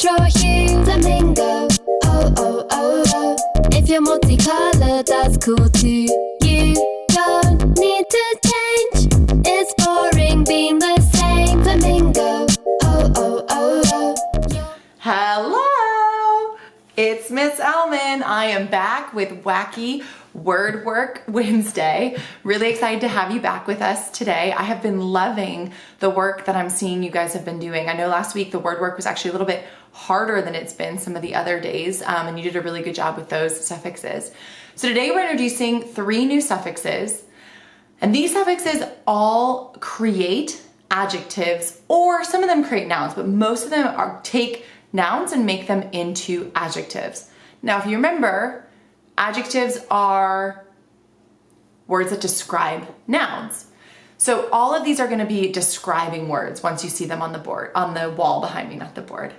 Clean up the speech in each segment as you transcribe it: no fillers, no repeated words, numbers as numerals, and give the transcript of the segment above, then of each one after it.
Draw a hue, flamingo. Oh, oh, oh, oh. If you're multicolored, that's cool too. You don't need to change. It's boring being the same. Flamingo. Oh, oh, oh, oh. Hello! It's Miss Ellmann. I am back with Wacky Word Work Wednesday. Really excited to have you back with us today. I have been loving the work that I'm seeing you guys have been doing. I know last week the word work was actually a little bit harder than it's been some of the other days, and you did a really good job with those suffixes. So today we're introducing 3 new suffixes, and these suffixes all create adjectives, or some of them create nouns, but most of them take nouns and make them into adjectives. Now, if you remember, adjectives are words that describe nouns. So all of these are going to be describing words once you see them on the board, on the wall behind me, not the board.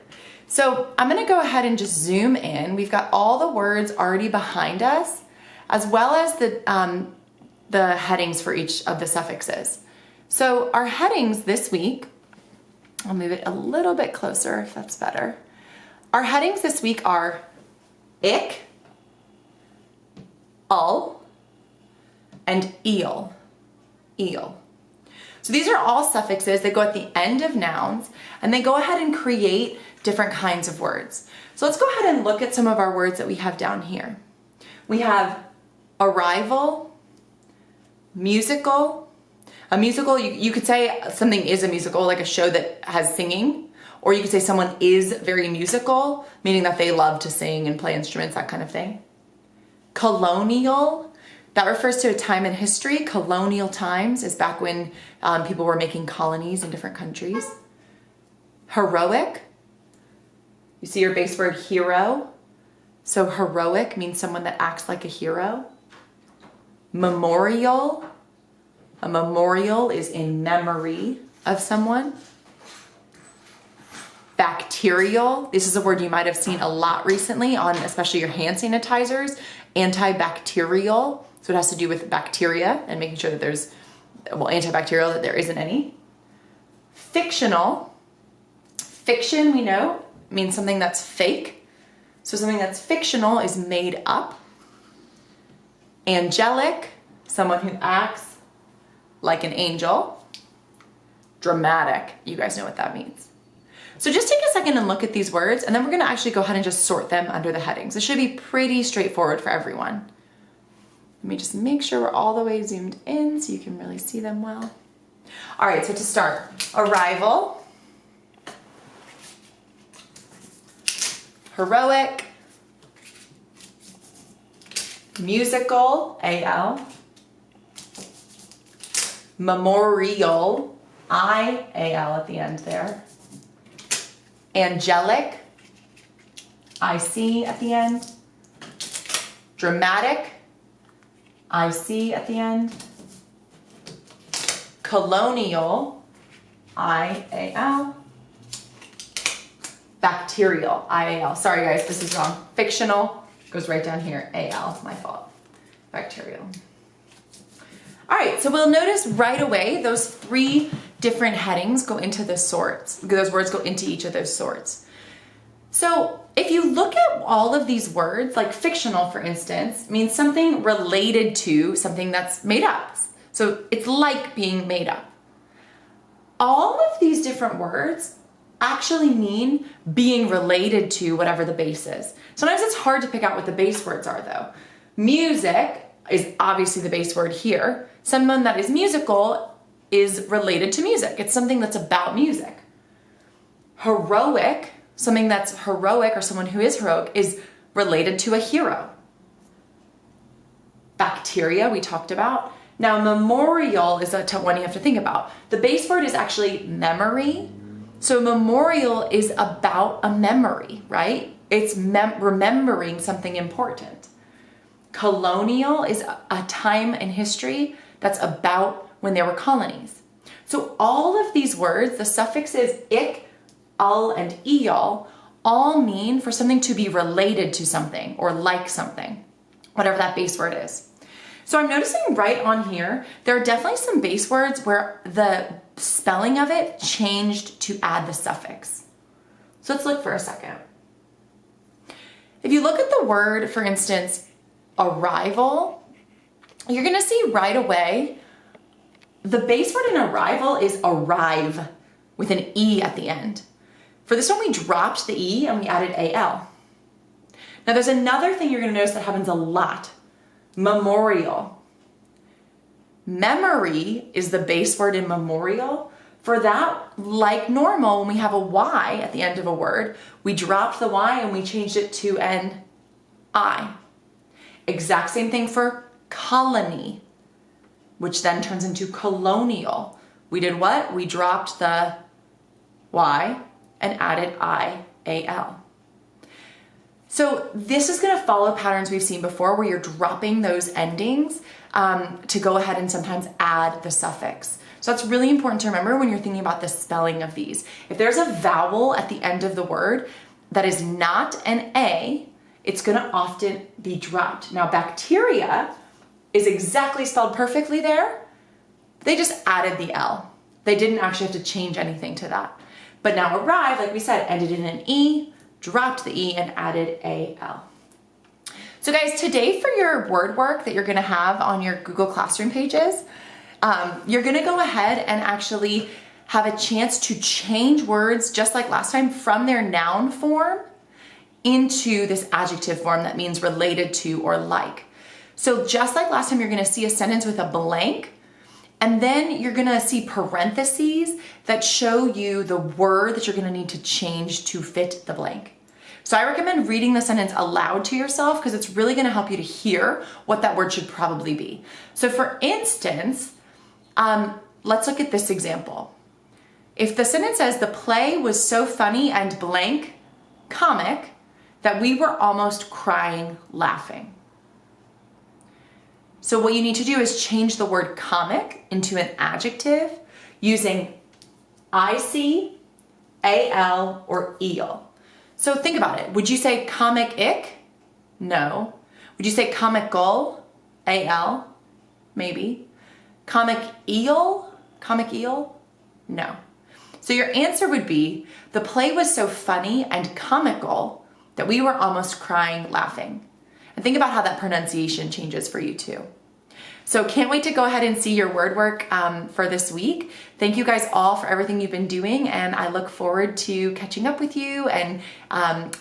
So I'm going to go ahead and just zoom in. We've got all the words already behind us, as well as the headings for each of the suffixes. So our headings this week, I'll move it a little bit closer if that's better. Our headings this week are ick, ull, and eel. Eel. So these are all suffixes that go at the end of nouns, and they go ahead and create different kinds of words. So let's go ahead and look at some of our words that we have down here. We have arrival, musical. A musical, you could say something is a musical, like a show that has singing, or you could say someone is very musical, meaning that they love to sing and play instruments, that kind of thing. Colonial, that refers to a time in history. Colonial times is back when people were making colonies in different countries. Heroic, you see your base word hero. So heroic means someone that acts like a hero. Memorial, a memorial is in memory of someone. Bacterial, this is a word you might have seen a lot recently on especially your hand sanitizers. Antibacterial, so it has to do with bacteria and making sure that there's, well, antibacterial, that there isn't any. Fictional, fiction we know means something that's fake. So something that's fictional is made up. Angelic, someone who acts like an angel. Dramatic, you guys know what that means. So just take a second and look at these words, and then we're gonna actually go ahead and just sort them under the headings. This should be pretty straightforward for everyone. Let me just make sure we're all the way zoomed in so you can really see them well. All right, so to start, arrival, heroic, musical, A-L, memorial, I-A-L at the end there, angelic, I-C at the end, dramatic, I-C at the end, colonial, I-A-L, bacterial, I-A-L. Sorry guys, this is wrong. Fictional goes right down here, A-L, my fault. Bacterial. All right, so we'll notice right away those 3 different headings go into the sorts. Those words go into each of those sorts. So if you look at all of these words, like fictional, for instance, means something related to something that's made up. So it's like being made up. All of these different words actually mean being related to whatever the base is. Sometimes it's hard to pick out what the base words are though. Music is obviously the base word here. Someone that is musical is related to music. It's something that's about music. Heroic, something that's heroic or someone who is heroic is related to a hero. Bacteria, we talked about. Now, memorial is a one you have to think about. The base word is actually memory. So memorial is about a memory, right? It's remembering something important. Colonial is a time in history that's about when there were colonies. So all of these words, the suffixes ick, ull, and eel, all mean for something to be related to something or like something, whatever that base word is. So I'm noticing right on here, there are definitely some base words where the spelling of it changed to add the suffix. So let's look for a second. If you look at the word, for instance, arrival, you're gonna see right away, the base word in arrival is arrive with an E at the end. For this one, we dropped the E and we added AL. Now there's another thing you're gonna notice that happens a lot. Memorial. Memory is the base word in memorial. For that, like normal, when we have a Y at the end of a word, we dropped the Y and we changed it to an I. Exact same thing for colony, which then turns into colonial. We did what? We dropped the Y and added I-A-L. So this is gonna follow patterns we've seen before where you're dropping those endings to go ahead and sometimes add the suffix. So that's really important to remember when you're thinking about the spelling of these. If there's a vowel at the end of the word that is not an A, it's gonna often be dropped. Now bacteria is exactly spelled perfectly there. They just added the L. They didn't actually have to change anything to that. But now arrive, like we said, ended in an E, dropped the E and added AL. So guys, today for your word work that you're gonna have on your Google Classroom pages, you're gonna go ahead and actually have a chance to change words just like last time from their noun form into this adjective form that means related to or like. So just like last time, you're gonna see a sentence with a blank, and then you're gonna see parentheses that show you the word that you're gonna need to change to fit the blank. So I recommend reading the sentence aloud to yourself because it's really gonna help you to hear what that word should probably be. So for instance, let's look at this example. If the sentence says, the play was so funny and blank, comic, that we were almost crying laughing. So what you need to do is change the word comic into an adjective using IC, AL, or EL. So think about it. Would you say comic-ic? No. Would you say comical? AL? Maybe. Comic-eel? Comic-eel? No. So your answer would be, the play was so funny and comical that we were almost crying laughing. And think about how that pronunciation changes for you too. So can't wait to go ahead and see your word work for this week. Thank you guys all for everything you've been doing, and I look forward to catching up with you and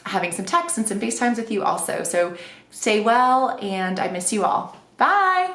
having some texts and some FaceTimes with you also. So stay well, and I miss you all. Bye.